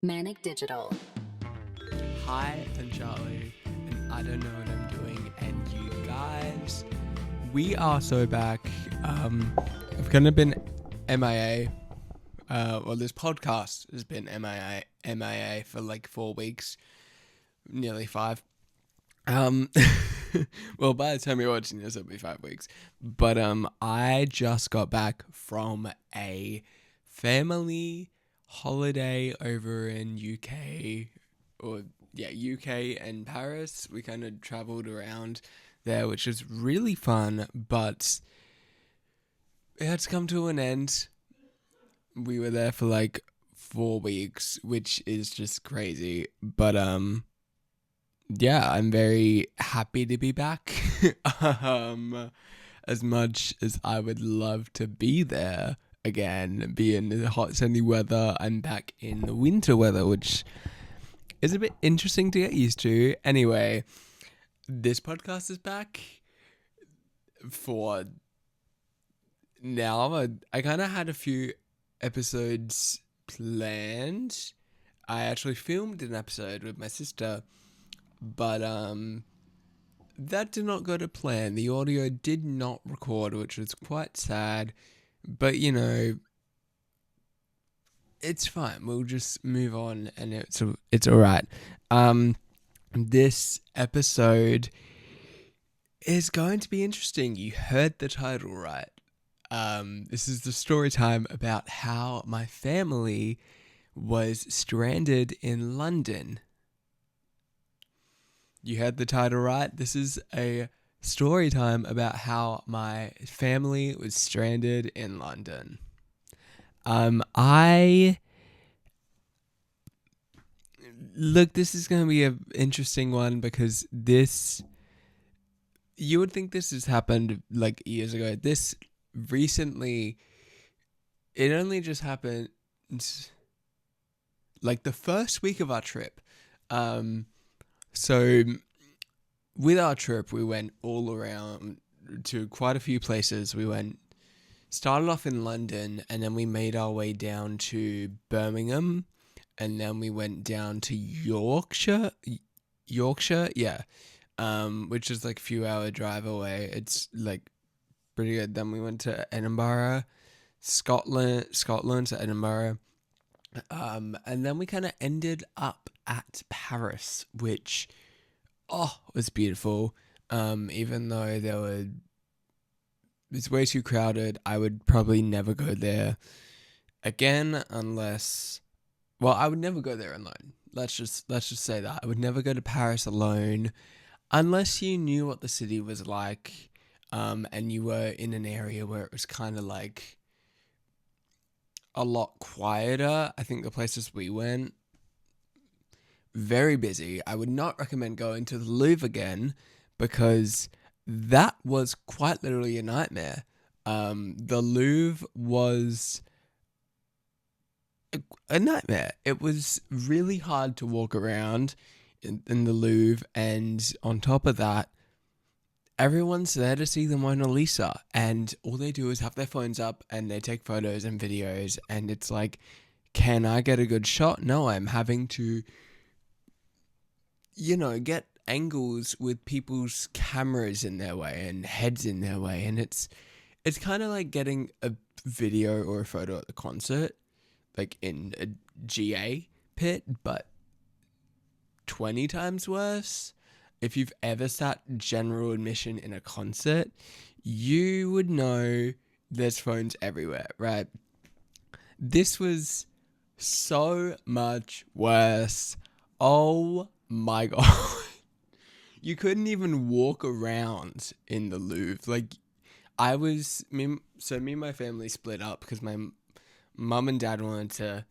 Manic Digital. Hi, I'm Charlie, and I don't know what I'm doing. And you guys, we are so back. I've kind of been MIA. Well, this podcast has been MIA for like 4 weeks, nearly 5. Um, well, by the time you're watching this, it'll be 5 weeks. But I just got back from a family holiday over in UK, or yeah, UK and Paris. We kind of traveled around there, which was really fun, but it had to come to an end. We were there for like 4 weeks, which is just crazy. But yeah, I'm very happy to be back. As much as I would love to be there again, be in the hot sunny weather, I'm back in the winter weather, which is a bit interesting to get used to. Anyway, this podcast is back for now. I kind of had a few episodes planned. I actually filmed an episode with my sister, but that did not go to plan. The audio did not record, which was quite sad. But it's fine. We'll just move on, and it's all right. This episode is going to be interesting. You heard the title right. This is the story time about how my family was stranded in London. You heard the title right. This is a story time about how my family was stranded in London. I look. This is going to be an interesting one because you would think this has happened like years ago. This recently, it only just happened like the first week of our trip. So with our trip, we went all around to quite a few places. Started off in London, and then we made our way down to Birmingham, and then we went down to Yorkshire, yeah, which is like a few hour drive away. It's like pretty good. Then we went to Edinburgh, Scotland to Edinburgh. And then we kind of ended up at Paris, which, was beautiful. Even though it's way too crowded. I would probably never go there again I would never go there alone. Let's just say that. I would never go to Paris alone unless you knew what the city was like, and you were in an area where it was kind of like a lot quieter. I think the places we went, very busy. I would not recommend going to the Louvre again because that was quite literally a nightmare. The Louvre was a nightmare. It was really hard to walk around in the Louvre, and on top of that, everyone's there to see the Mona Lisa, and all they do is have their phones up and they take photos and videos, and it's like, can I get a good shot? No, I'm having to, get angles with people's cameras in their way and heads in their way, and it's kind of like getting a video or a photo at the concert, like in a GA pit, but 20 times worse. If you've ever sat general admission in a concert, you would know there's phones everywhere, right? This was so much worse. Oh my god. You couldn't even walk around in the Louvre. Like, me and my family split up because my mum and dad wanted to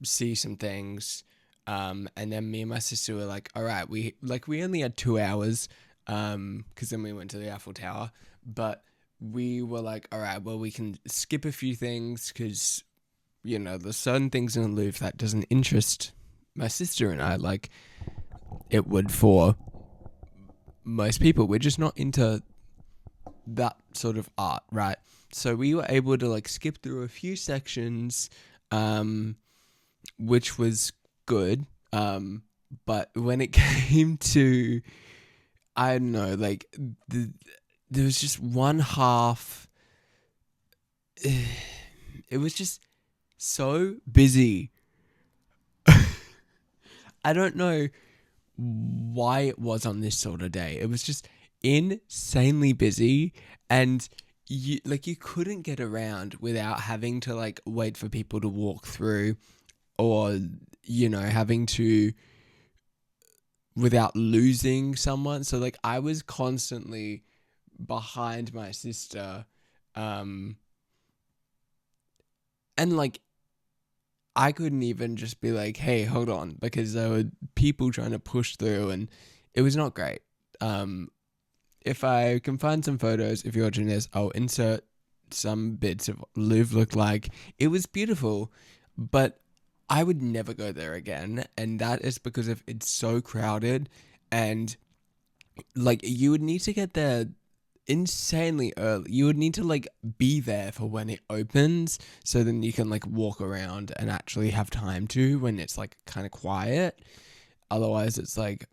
see some things. And then me and my sister were like, all right, we only had 2 hours, because then we went to the Eiffel Tower, but we were like, all right, well, we can skip a few things because, there's certain things in the Louvre that doesn't interest my sister and I, like it would for most people. We're just not into that sort of art, right? So we were able to like skip through a few sections, which was good. But when it came to, I don't know, like there was just one half. It was just so busy. I don't know why it was on this sort of day. It was just insanely busy, and you couldn't get around without having to like wait for people to walk through, or having to, without losing someone. So like I was constantly behind my sister, and like I couldn't even just be like, hey, hold on, because there were people trying to push through, and it was not great. If I can find some photos, if you're watching this, I'll insert some bits of Louve looked like. It was beautiful, but I would never go there again, and that is because of it's so crowded, and like you would need to get there insanely early. You would need to like be there for when it opens, so then you can like walk around and actually have time to when it's like kind of quiet. Otherwise it's like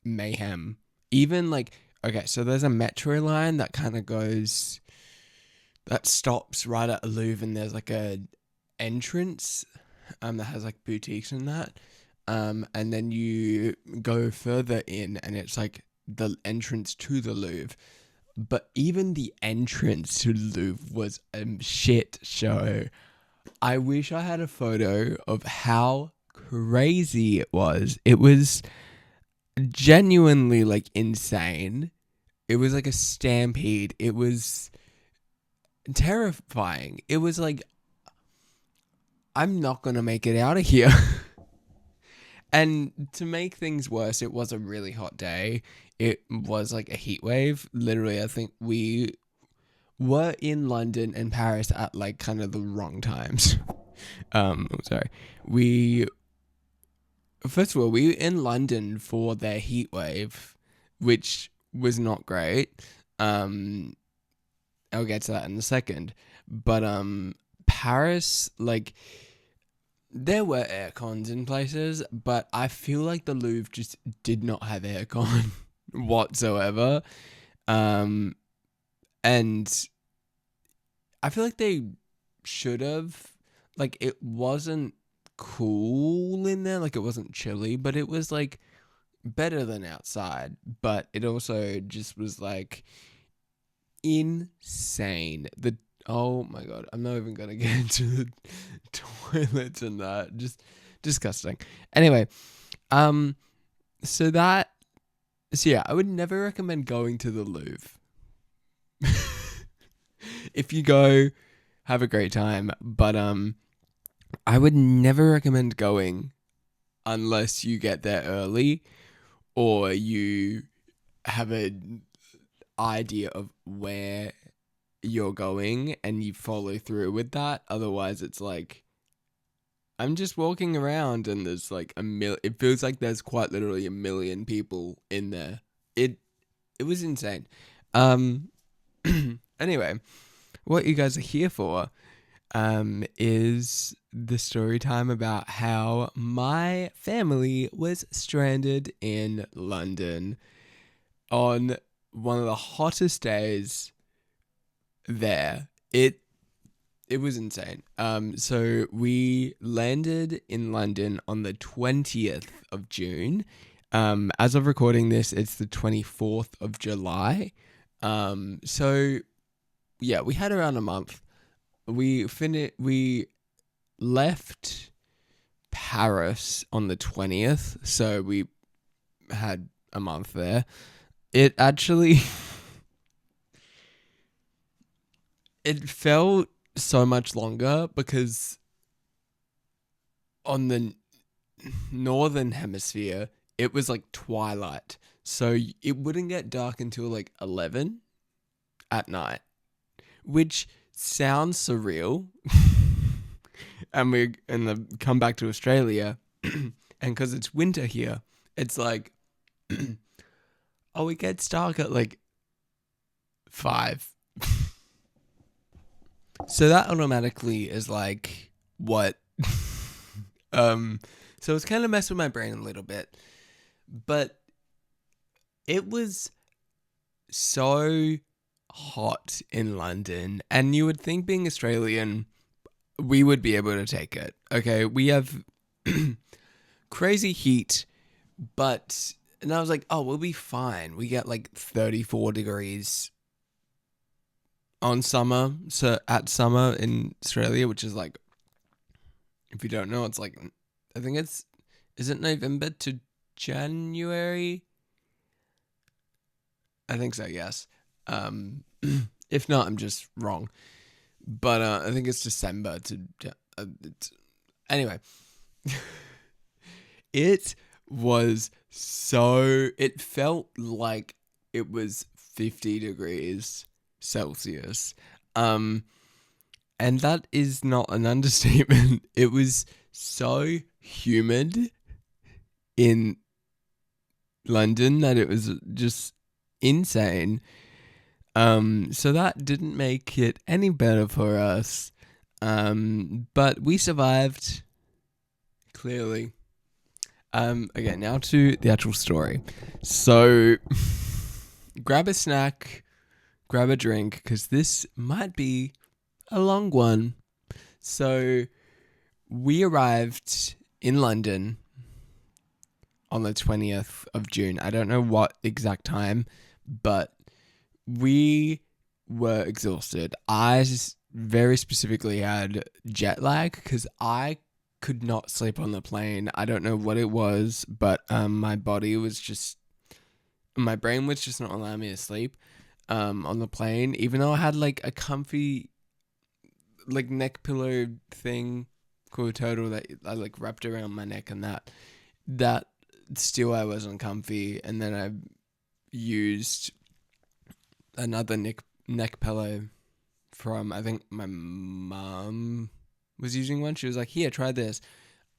mayhem. Even like, okay, so there's a metro line that kind of goes, that stops right at Louve, and there's like a entrance that has like boutiques and that, and then you go further in and it's like the entrance to the Louve. But even the entrance to Louve was a shit show. I wish I had a photo of how crazy it was. It was genuinely like insane. It was like a stampede. It was terrifying. It was like, I'm not gonna make it out of here. And to make things worse, it was a really hot day. It was like a heat wave. Literally, I think we were in London and Paris at like kind of the wrong times. Sorry. First of all, we were in London for their heat wave, which was not great. I'll get to that in a second. But Paris, like, there were air cons in places, but I feel like the Louvre just did not have air con whatsoever. And I feel like they should have. Like, it wasn't cool in there, like it wasn't chilly, but it was like better than outside. But it also just was like insane. Oh my god, I'm not even gonna get into the toilets and that. Just disgusting. Anyway, so yeah, I would never recommend going to the Louvre. If you go, have a great time, but I would never recommend going unless you get there early, or you have an idea of where you're going and you follow through with that. Otherwise it's like, I'm just walking around and there's like it feels like there's quite literally a million people in there. It was insane. Anyway, what you guys are here for is the story time about how my family was stranded in London on one of the hottest days there. It was insane. So we landed in London on the 20th of June. As of recording this, it's the 24th of July. So yeah, we had around a month. We left Paris on the 20th, so we had a month there. It actually it felt so much longer because on the northern hemisphere it was like twilight, so it wouldn't get dark until like 11 at night, which sounds surreal. and then come back to Australia and because it's winter here, it's like oh, it gets dark at like 5. So that automatically is like what So it's kind of messed with my brain a little bit. But it was so hot in London, and you would think, being Australian, we would be able to take it. Okay, we have crazy heat, and I was like, oh, we'll be fine. We get like 34 degrees on summer, so at summer in Australia, which is like, if you don't know, it's like, I think is it November to January? I think so, yes. If not, I'm just wrong. But I think it's December to. Anyway, it was so. It felt like it was 50 degrees Celsius. And that is not an understatement. It was so humid in London that it was just insane. So that didn't make it any better for us. But we survived, clearly. Okay, now to the actual story. So, grab a snack, grab a drink, because this might be a long one. So, we arrived in London on the 20th of June. I don't know what exact time, but we were exhausted. I very specifically had jet lag because I could not sleep on the plane. I don't know what it was, but my brain was just not allowing me to sleep on the plane, even though I had like a comfy like neck pillow thing called Turtle that I like wrapped around my neck, and that still I wasn't comfy. And then I used another neck pillow from, I think my mum was using one. She was like, here, try this.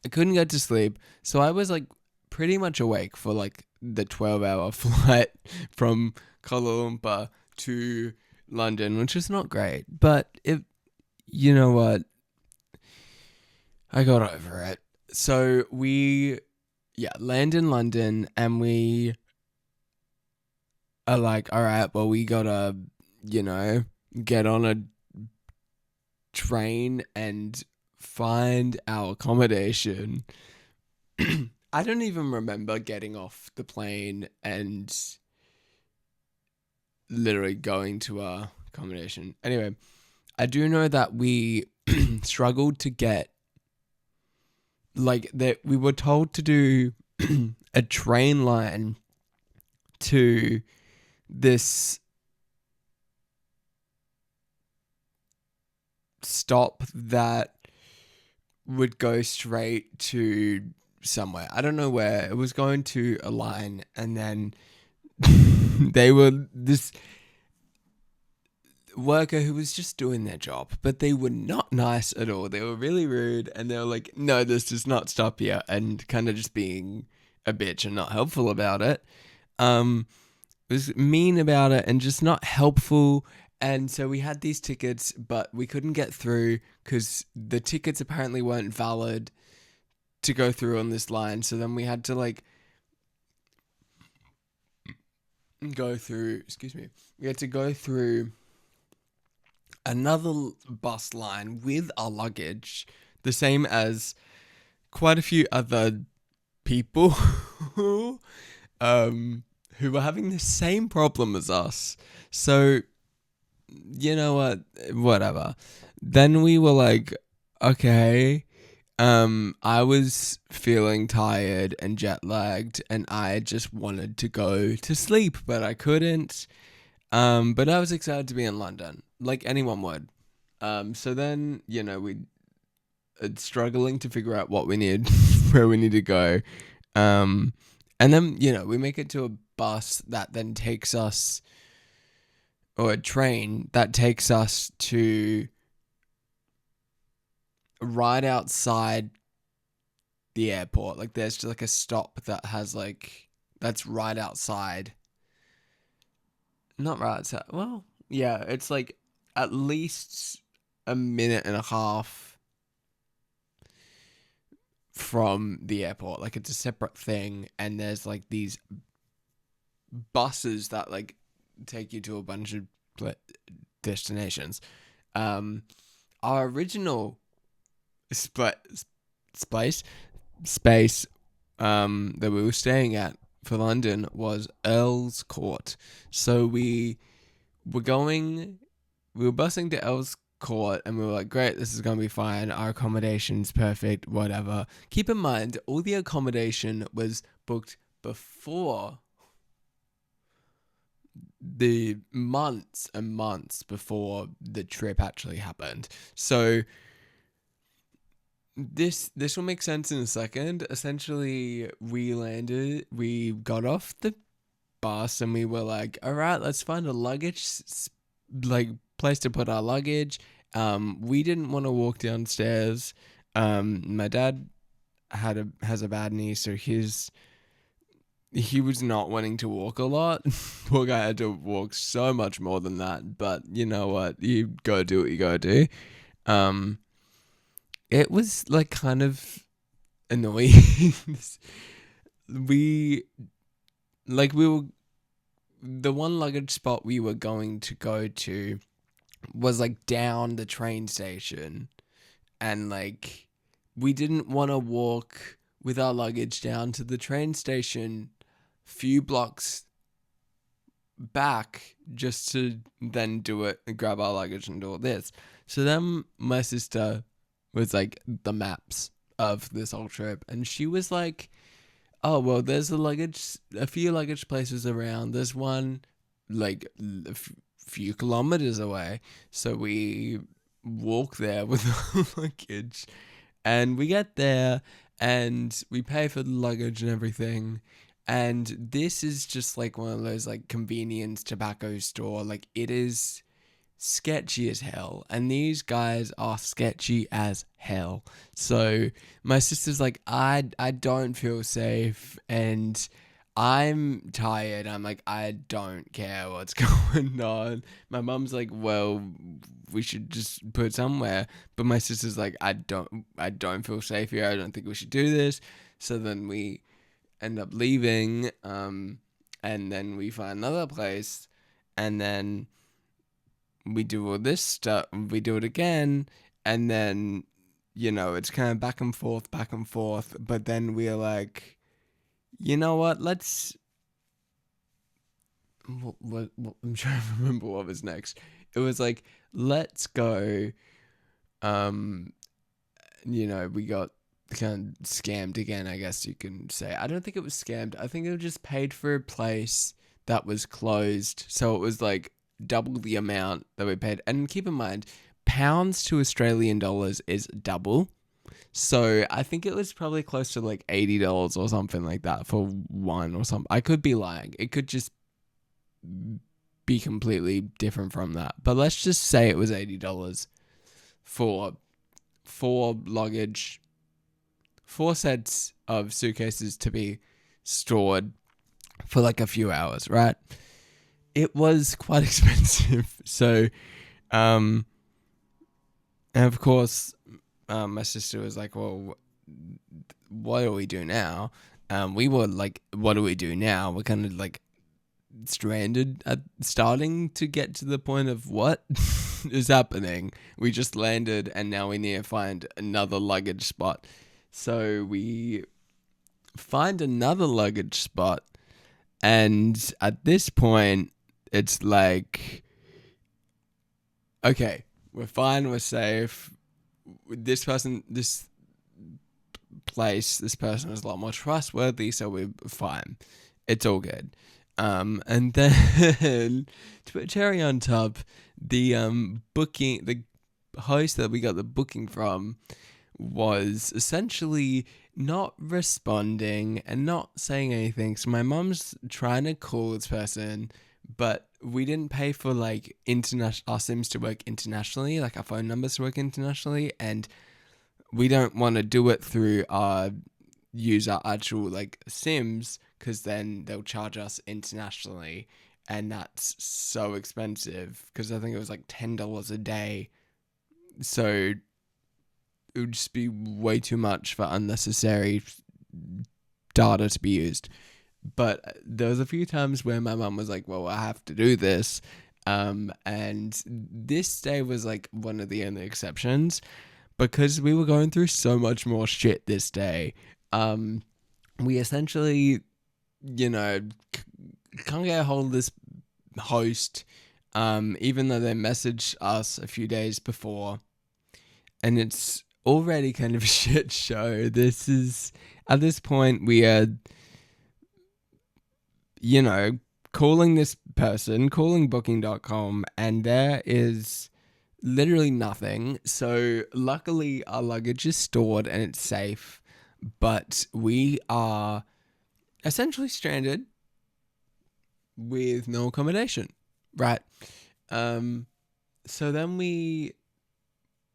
I couldn't go to sleep, so I was like pretty much awake for like the 12-hour flight from Kuala Lumpur to London, which is not great, but you know what, I got over it. So we land in London, and we are like, all right, well, we gotta, get on a train and find our accommodation. I don't even remember getting off the plane and literally going to our accommodation. Anyway, I do know that we struggled to get, like, that we were told to do a train line to this stop that would go straight to somewhere. I don't know where. It was going to a line, and then this worker who was just doing their job, but they were not nice at all. They were really rude, and they were like, no, this does not stop here, and kind of just being a bitch and not helpful about it. Was mean about it and just not helpful. And so we had these tickets, but we couldn't get through because the tickets apparently weren't valid to go through on this line. So then we had to like go through, we had to go through another bus line with our luggage, the same as quite a few other people who were having the same problem as us. So, you know what? Whatever. Then we were like, okay. I was feeling tired and jet lagged, and I just wanted to go to sleep, but I couldn't. But I was excited to be in London, like anyone would. So then, we struggling to figure out what we need, where we need to go. And then, we make it to a bus that then takes us, or a train that takes us to right outside the airport. Like, there's just like a stop that has like, that's right outside. Not right outside. Well, yeah, it's like at least a minute and a half from the airport. Like it's a separate thing, and there's like these buses that like take you to a bunch of destinations. Um, our original split space space that we were staying at for London was Earl's Court. So were going, we were busing to Earl's Court, and we were like, great, this is going to be fine. Our accommodation's perfect, whatever. Keep in mind, all the accommodation was booked before the months and months before the trip actually happened. So this will make sense in a second. Essentially, we got off the bus and we were like, all right, let's find a luggage like place to put our luggage. We didn't want to walk downstairs. My dad has a bad knee, so he was not wanting to walk a lot. Poor guy had to walk so much more than that, but you know what? You gotta do what you gotta do. It was like kind of annoying. we were the one luggage spot we were going to go to was like down the train station, and like we didn't want to walk with our luggage down to the train station few blocks back just to then do it and grab our luggage and do all this. So then my sister was like the maps of this whole trip, and she was like, oh, well, there's a few luggage places around. There's one like a few kilometers away. So we walk there with the luggage, and we get there and we pay for the luggage and everything. And this is just like one of those like convenience tobacco store. Like it is sketchy as hell, and these guys are sketchy as hell. So my sister's like, I don't feel safe, and I'm tired. I'm like, I don't care what's going on. My mum's like, well, we should just put it somewhere. But my sister's like, I don't feel safe here. I don't think we should do this. So then we end up leaving, and then we find another place, and then we do all this stuff, we do it again, and then, it's kind of back and forth, but then we're like, you know what, what I'm trying to remember what was next. It was like, let's go, we got kind of scammed again, I guess you can say. I don't think it was scammed. I think it was just paid for a place that was closed. So it was like double the amount that we paid. And keep in mind, pounds to Australian dollars is double. So I think it was probably close to like $80 or something like that for one or something. I could be lying. It could just be completely different from that. But let's just say it was $80 for luggage, 4 sets of suitcases to be stored for like a few hours, right? It was quite expensive. So, and of course, my sister was like, well, what do we do now? We were like, what do we do now? We're kind of like stranded at starting to get to the point of what is happening. We just landed and now we need to find another luggage spot. So we find another luggage spot, and at this point it's like, okay, we're fine, we're safe. This person is a lot more trustworthy, so we're fine. It's all good. And then to put cherry on top, the host that we got the booking from was essentially not responding and not saying anything. So my mum's trying to call this person, but we didn't pay for like our SIMs to work internationally, like our phone numbers to work internationally, and we don't want to do it through use our actual like SIMs, because then they'll charge us internationally, and that's so expensive, because I think it was like $10 a day. So it would just be way too much for unnecessary data to be used. But there was a few times where my mum was like, well, I have to do this. And this day was like one of the only exceptions because we were going through so much more shit this day. We essentially, can't get a hold of this host, even though they messaged us a few days before. And it's already kind of a shit show. At this point, we are, calling this person, calling booking.com, and there is literally nothing. So luckily our luggage is stored and it's safe, but we are essentially stranded with no accommodation, right? So then we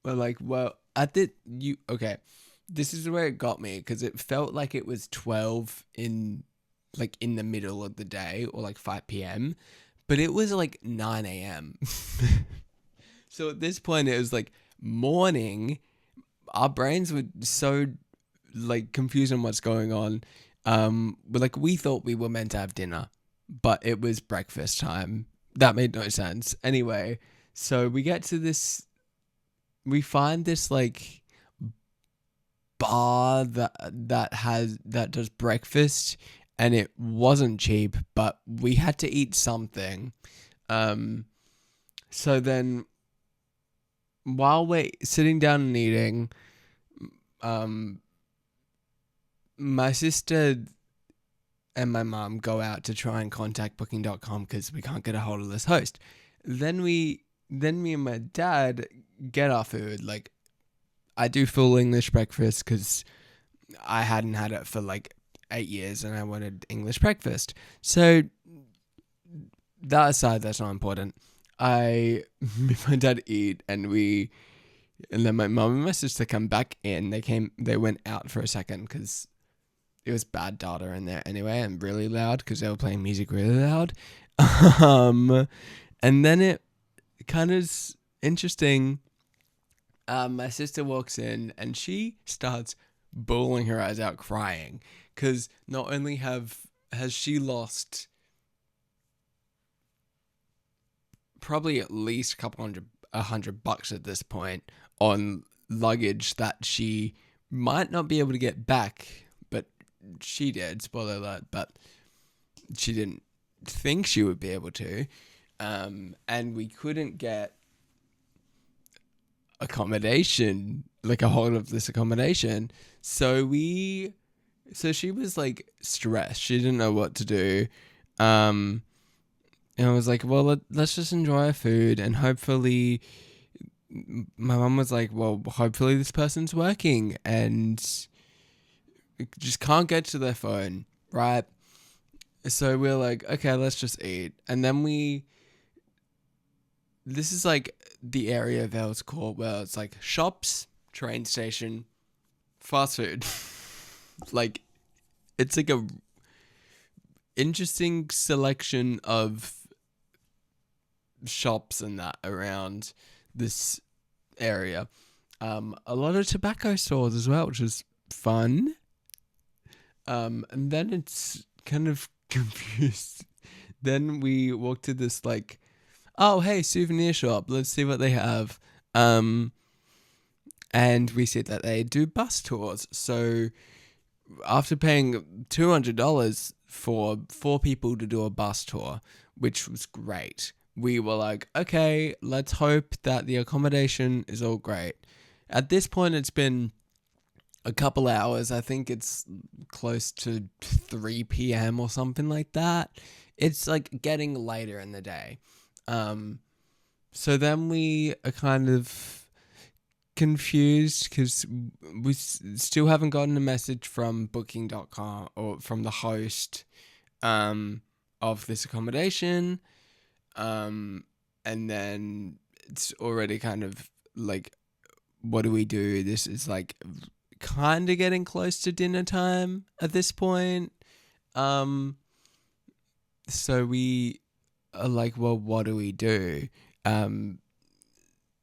were like, well, this is where it got me, because it felt like it was 12 in the middle of the day, or like 5 p.m, but it was like 9 a.m. So at this point it was like morning. Our brains were so like confused on what's going on. We thought we were meant to have dinner, but it was breakfast time. That made no sense. Anyway, so we find this like bar that does breakfast, and it wasn't cheap, but we had to eat something. So then while we're sitting down and eating, my sister and my mum go out to try and contact booking.com because we can't get a hold of this host. Then me and my dad get our food. Like, I do full English breakfast because I hadn't had it for like 8 years and I wanted English breakfast. So that aside, that's not important. Me and my dad eat, and then my mum and my sister come back in. They went out for a second because it was bad data in there anyway, and really loud because they were playing music really loud. And then it kind of is interesting. My sister walks in and she starts bawling her eyes out, crying, because not only has she lost probably at least $100 at this point on luggage that she might not be able to get back, but she did, spoiler alert, but she didn't think she would be able to. And we couldn't get accommodation, like a hold of this accommodation. So she was like stressed. She didn't know what to do. And I was like, well, let's just enjoy our food, and hopefully, my mum was like, well, hopefully this person's working and just can't get to their phone, right? So we're like, okay, let's just eat. And then this is like the area of Earls Court where it's like shops, train station, fast food. Like, it's like a interesting selection of shops and that around this area. A lot of tobacco stores as well, which is fun. And then it's kind of confused. Then we walk to this like, oh, hey, souvenir shop. Let's see what they have. And we see that they do bus tours. So after paying $200 for 4 people to do a bus tour, which was great, we were like, okay, let's hope that the accommodation is all great. At this point, it's been a couple hours. I think it's close to 3 p.m. or something like that. It's like getting later in the day. So then we are kind of confused because we still haven't gotten a message from booking.com or from the host of this accommodation. And then it's already kind of like, what do we do? This is like kind of getting close to dinner time at this point. So we are like, well, what do we do?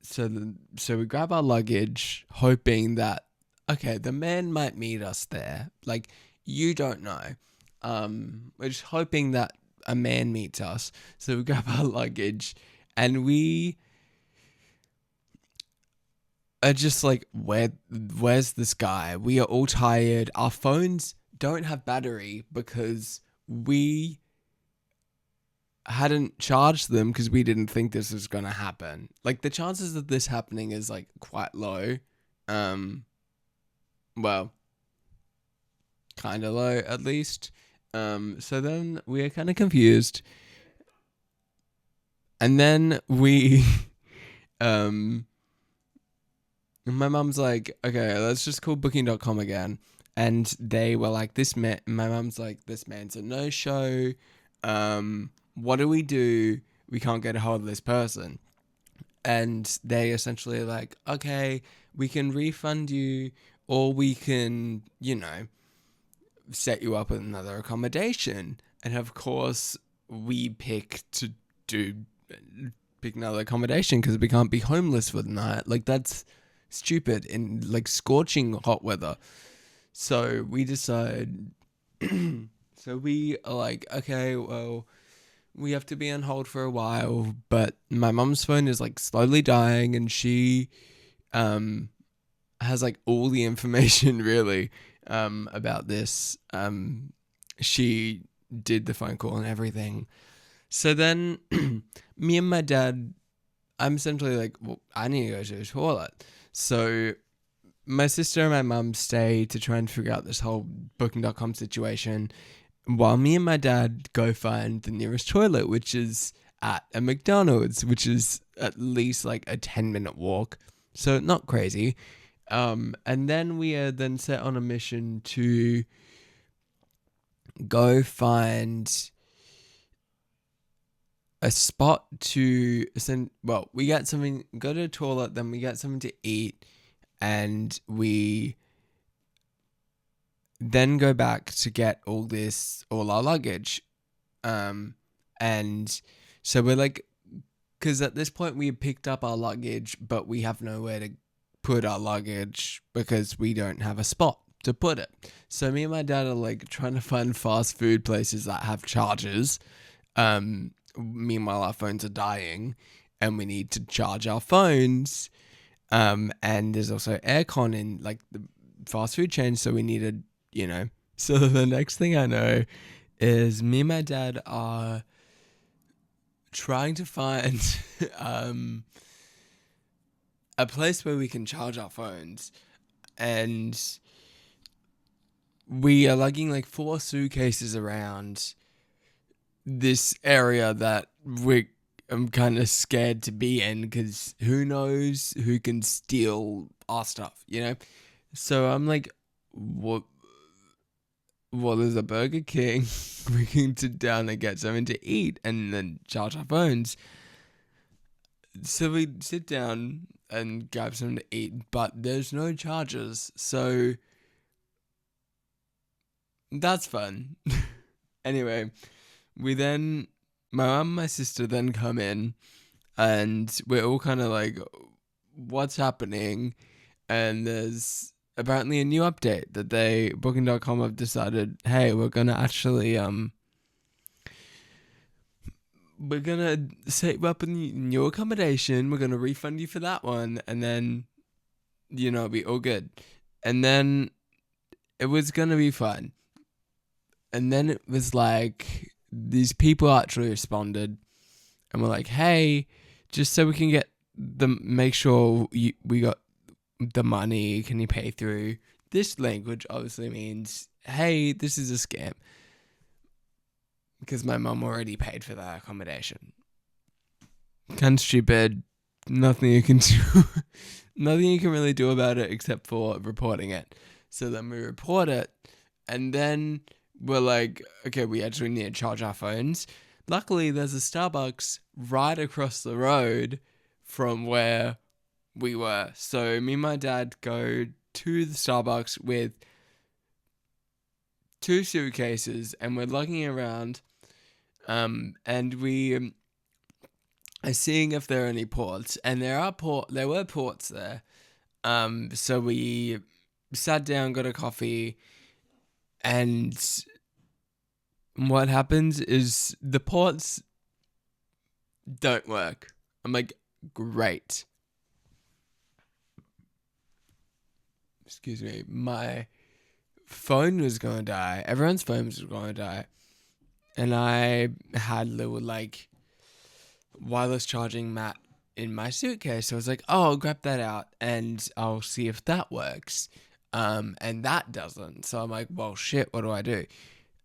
so we grab our luggage, hoping that, okay, the man might meet us there. Like, you don't know. We're just hoping that a man meets us. So we grab our luggage, and we are just like, where's this guy? We are all tired. Our phones don't have battery because we hadn't charged them because we didn't think this was going to happen. Like, the chances of this happening is like quite low. Um, well, kind of low at least. So then we are kind of confused. And then we, um, my mum's like, okay, let's just call booking.com again. And they were like, my mum's like, this man's a no-show. What do we do? We can't get a hold of this person. And they essentially like, okay, we can refund you, or we can, set you up with another accommodation. And of course, we pick another accommodation because we can't be homeless for the night. Like, that's stupid in like scorching hot weather. So we decide. So we are like, okay, well, we have to be on hold for a while, but my mum's phone is like slowly dying, and she has like all the information really about this. She did the phone call and everything. So then me and my dad, I'm essentially like, well, I need to go to the toilet. So my sister and my mum stay to try and figure out this whole booking.com situation, while me and my dad go find the nearest toilet, which is at a McDonald's, which is at least like a 10-minute walk. So not crazy. And then we are then set on a mission to go find a spot to send. Well, we get something, go to the toilet, then we get something to eat, and we then go back to get all our luggage. And so we're like, because at this point we picked up our luggage, but we have nowhere to put our luggage because we don't have a spot to put it. So me and my dad are like trying to find fast food places that have chargers. Meanwhile, our phones are dying and we need to charge our phones. And there's also aircon in like the fast food chain. So we needed, so the next thing I know is me and my dad are trying to find a place where we can charge our phones, and we are lugging like 4 suitcases around this area that I'm kind of scared to be in because who knows who can steal our stuff, So I'm like, what? Well, there's a Burger King. We can sit down and get something to eat and then charge our phones. So we sit down and grab something to eat, but there's no chargers. So that's fun. Anyway, my mum and my sister then come in, and we're all kind of like, what's happening? And there's apparently a new update that Booking.com have decided, hey, we're going to actually, we're going to set you up in new accommodation. We're going to refund you for that one. And then, it'll be all good. And then it was going to be fun. And then it was like, these people actually responded and were like, hey, just so we can make sure we got the money, can you pay through this language? Obviously means, hey, this is a scam, because my mum already paid for that accommodation. Kind of stupid. Nothing you can do. Nothing you can really do about it except for reporting it. So then we report it, and then we're like, okay, we actually need to charge our phones. Luckily, there's a Starbucks right across the road from where we were. So me and my dad go to the Starbucks with 2 suitcases, and we're lugging around. And we seeing if there are any ports, and there were ports there. So we sat down, got a coffee, and what happens is the ports don't work. I'm like, great. Excuse me, my phone was going to die. Everyone's phone was going to die. And I had little, like, wireless charging mat in my suitcase. So I was like, oh, I'll grab that out and I'll see if that works. And that doesn't. So I'm like, well, shit, what do I do?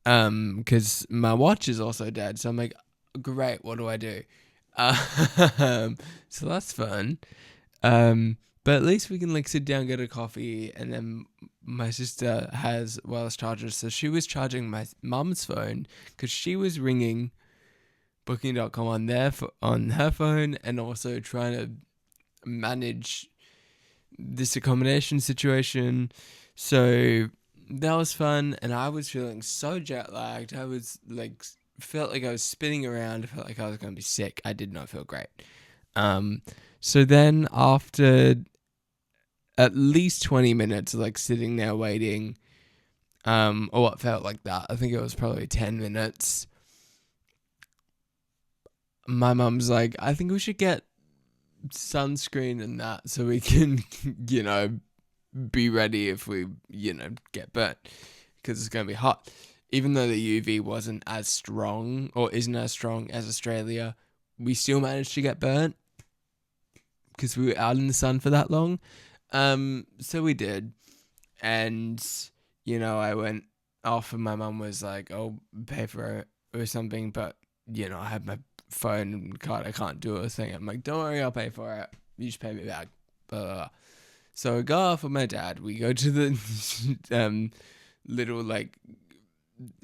Because my watch is also dead. So I'm like, great, what do I do? So that's fun. But at least we can like sit down, get a coffee, and then my sister has wireless chargers, so she was charging my mum's phone because she was ringing Booking.com on her phone, and also trying to manage this accommodation situation. So that was fun, and I was feeling so jet lagged. I was like, felt like I was spinning around. I felt like I was going to be sick. I did not feel great. So then after at least 20 minutes of like sitting there waiting, or what felt like that, I think it was probably 10 minutes, my mum's like, I think we should get sunscreen and that so we can, be ready if we, get burnt, because it's going to be hot. Even though the UV wasn't as strong, or isn't as strong as Australia, we still managed to get burnt because we were out in the sun for that long. So we did. And, I went off and my mum was like, I'll pay for it or something. But, I had my phone and card. I can't do a thing. I'm like, don't worry, I'll pay for it. You just pay me back. Blah, blah, blah. So I go off with my dad. We go to the little, like,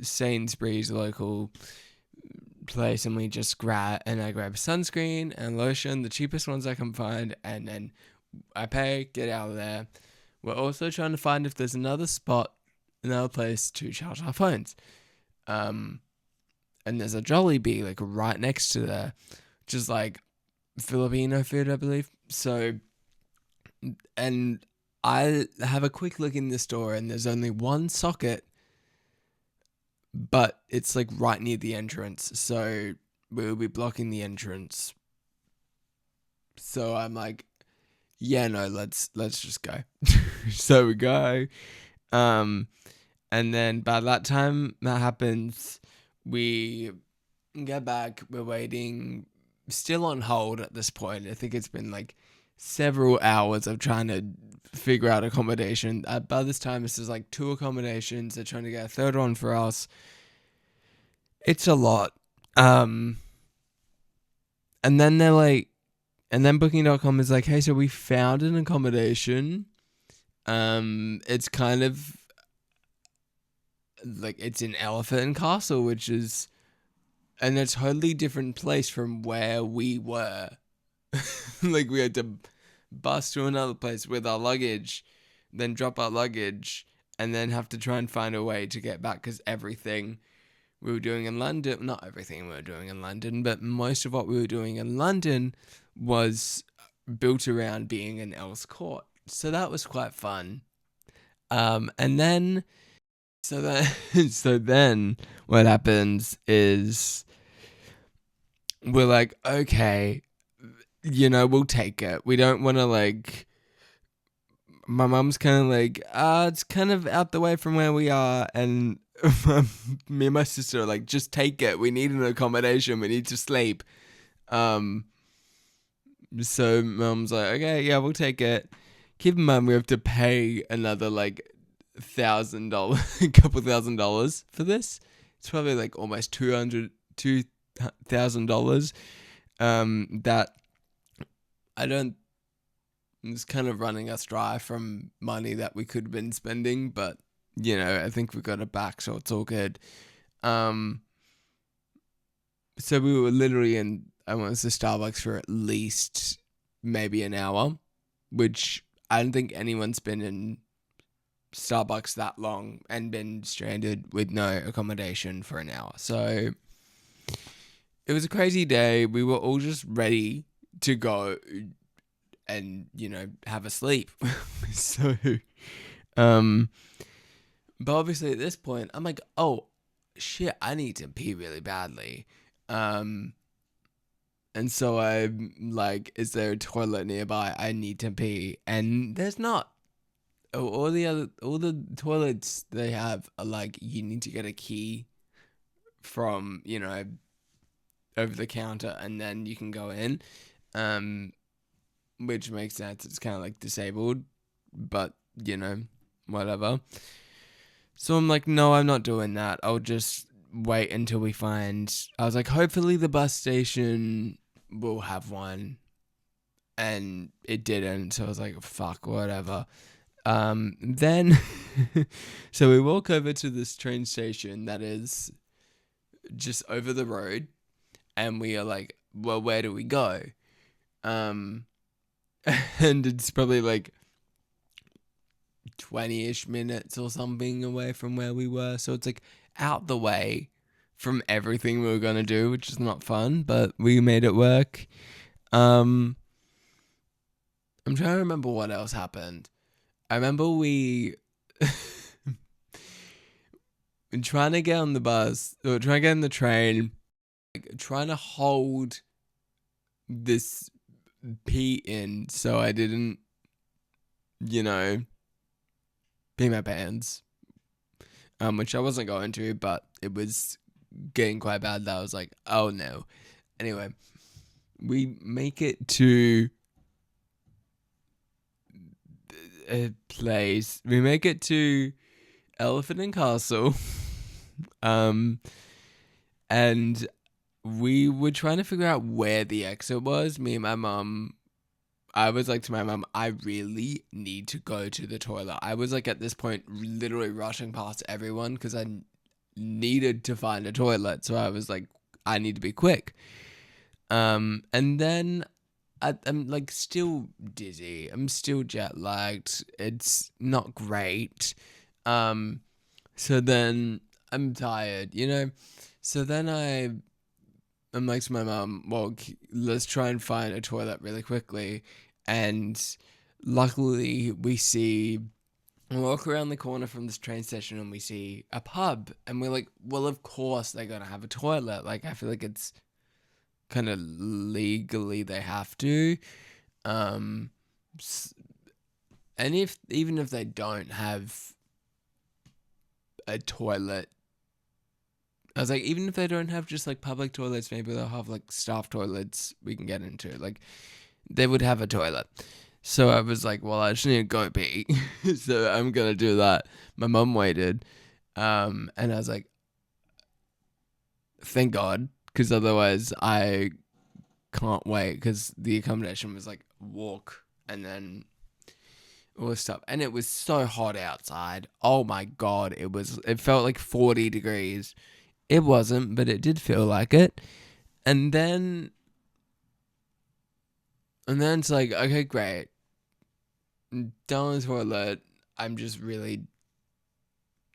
Sainsbury's local place, and we just grab sunscreen and lotion, the cheapest ones I can find, and then I pay, get out of there. We're also trying to find if there's another place to charge our phones. And there's a Jollibee like right next to there, which is like Filipino food, I believe. So, and I have a quick look in the store, and there's only one socket, but it's like right near the entrance, so we'll be blocking the entrance. So I'm like, yeah, no, let's just go. So we go, and then by that time that happens, we get back. We're waiting, still on hold at this point. I think it's been like several hours of trying to figure out accommodation. By this time, this is like 2 accommodations. They're trying to get a third one for us. It's a lot. And then they're like, and then Booking.com is like, hey, so we found an accommodation. It's kind of like, it's in Elephant and Castle, which is in a totally different place from where we were. Like, we had to bus to another place with our luggage, then drop our luggage, and then have to try and find a way to get back, because everything we were doing in London, not everything we were doing in London, but most of what we were doing in London was built around being in Earl's Court. So that was quite fun. And then, so then what happens is we're like, okay, we'll take it. We don't want to, like, my mum's kind of like, it's kind of out the way from where we are, and me and my sister are like, just take it. We need an accommodation. We need to sleep. So mum's like, okay, yeah, we'll take it. Keep in mind, we have to pay another like $1,000, a couple $1,000 for this. It's probably like almost $2,000. That I don't. It's kind of running us dry from money that we could have been spending, but I think we got it back, so it's all good. So we were literally in, I went to Starbucks for at least maybe an hour, which I don't think anyone's been in Starbucks that long and been stranded with no accommodation for an hour. So it was a crazy day. We were all just ready to go and, have a sleep. So, um, but obviously at this point, I'm like, oh, shit, I need to pee really badly. Um, and so I'm like, is there a toilet nearby? I need to pee. And there's not. All the toilets they have are like, you need to get a key from, over the counter and then you can go in. Um, which makes sense. It's kind of like disabled, but whatever. So I'm like, no, I'm not doing that. I'll just wait until we find. I was like, hopefully the bus station will have one, and it didn't. So I was like, fuck, whatever. Then, so we walk over to this train station that is just over the road, and we are like, well, where do we go? Um, and it's probably like 20-ish minutes or something away from where we were. So it's like out the way from everything we were going to do, which is not fun, but we made it work. I'm trying to remember what else happened. I remember we trying to get on the bus, or trying to get on the train, like, trying to hold this pee in so I didn't, pee my pants, which I wasn't going to, but it was getting quite bad that I was like, oh no. Anyway, we make it to a place. We make it to Elephant and Castle. And we were trying to figure out where the exit was. Me and my mum. I was like to my mum, I really need to go to the toilet. I was like at this point literally rushing past everyone because I needed to find a toilet. So I was like, I need to be quick. And then I'm like still dizzy. I'm still jet lagged. It's not great. So then I'm tired, So then I'm like to my mum, well, let's try and find a toilet really quickly. And luckily we walk around the corner from this train station and we see a pub. And we're like, well, of course they're going to have a toilet. Like, I feel like it's kind of legally they have to. And even if they don't have a toilet, I was like, even if they don't have just like public toilets, maybe they'll have like staff toilets we can get into. Like, they would have a toilet. So I was like, well, I just need to go pee. So I'm going to do that. My mum waited. And I was like, thank God. Because otherwise I can't wait. Because the accommodation was like walk and then all this stuff. And it was so hot outside. Oh my God. It felt like 40 degrees. It wasn't, but it did feel like it. And then it's like, okay, great. Down the toilet. I'm just really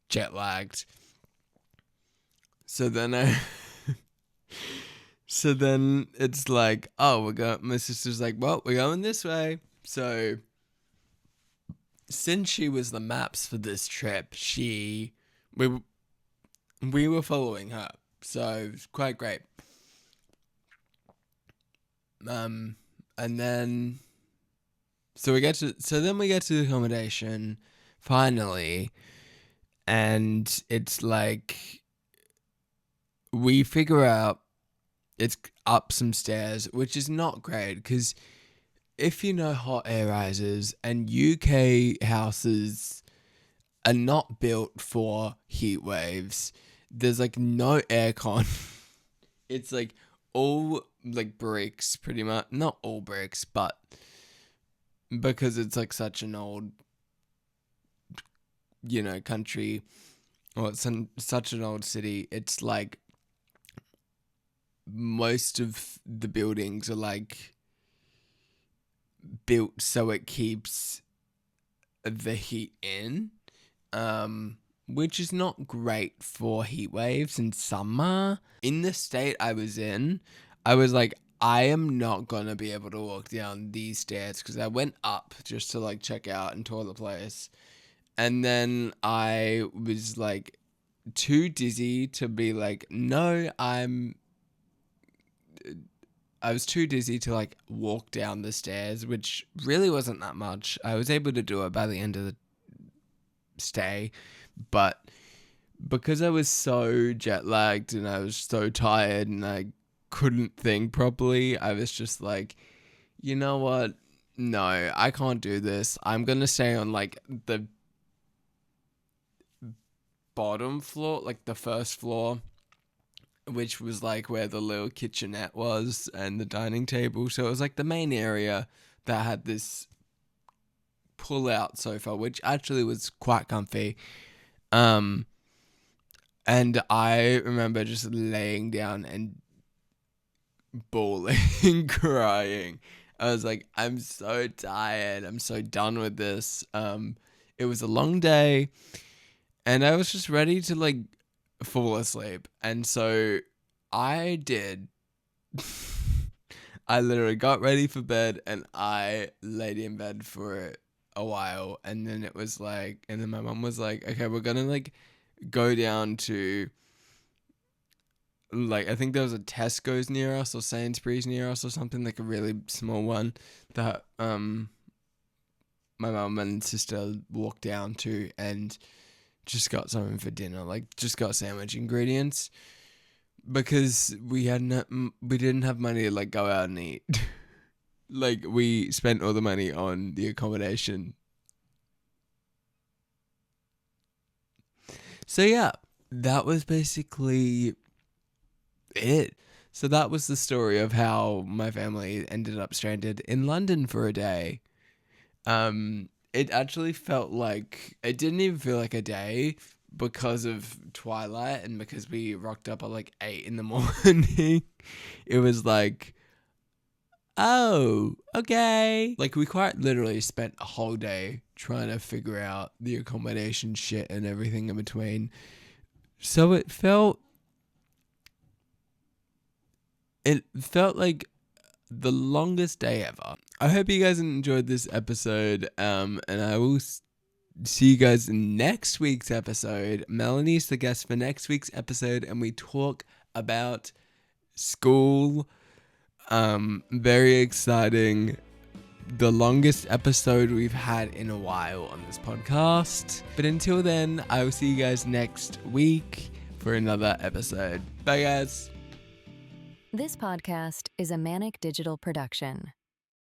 jet lagged. So then so then it's like, oh, my sister's like, well, we're going this way. So since she was the maps for this trip, we were following her. So it was quite great. And then we get to the accommodation finally, and it's like we figure out it's up some stairs, which is not great because if you know hot air rises and UK houses are not built for heat waves, there's like no aircon. It's like all like bricks, pretty much. Not all bricks, but because it's like such an old, country, or it's such an old city, it's like most of the buildings are like built so it keeps the heat in. which is not great for heat waves in summer. In the state I was in, I was like, I am not going to be able to walk down these stairs, because I went up just to like check out and tour the place. And then I was like too dizzy to be like, no, I was too dizzy to like walk down the stairs, which really wasn't that much. I was able to do it by the end of the stay, but because I was so jet lagged and I was so tired and I couldn't think properly, I was just like, you know what? No, I can't do this. I'm going to stay on like the bottom floor, like the first floor, which was like where the little kitchenette was and the dining table. So it was like the main area that had this pull-out sofa, which actually was quite comfy. And I remember just laying down and bawling, crying. I was like, I'm so tired. I'm so done with this. It was a long day, and I was just ready to like fall asleep. And so I did. I literally got ready for bed and I laid in bed for a while, and then it was like, and then my mum was like, okay, we're gonna like go down to like, I think there was a Tesco's near us or Sainsbury's near us or something, like a really small one that my mum and sister walked down to and just got something for dinner, like just got sandwich ingredients, because we didn't have money to like go out and eat. Like, we spent all the money on the accommodation. So yeah, that was basically it. So that was the story of how my family ended up stranded in London for a day. It actually felt like, it didn't even feel like a day because of twilight and because we rocked up at like 8 in the morning. It was like, oh, okay. Like, we quite literally spent a whole day trying to figure out the accommodation shit and everything in between. So it felt like the longest day ever. I hope you guys enjoyed this episode, and I will see you guys in next week's episode. Melanie's the guest for next week's episode, and we talk about school. Very exciting. The longest episode we've had in a while on this podcast. But until then, I will see you guys next week for another episode. Bye, guys. This podcast is a Manic Digital production.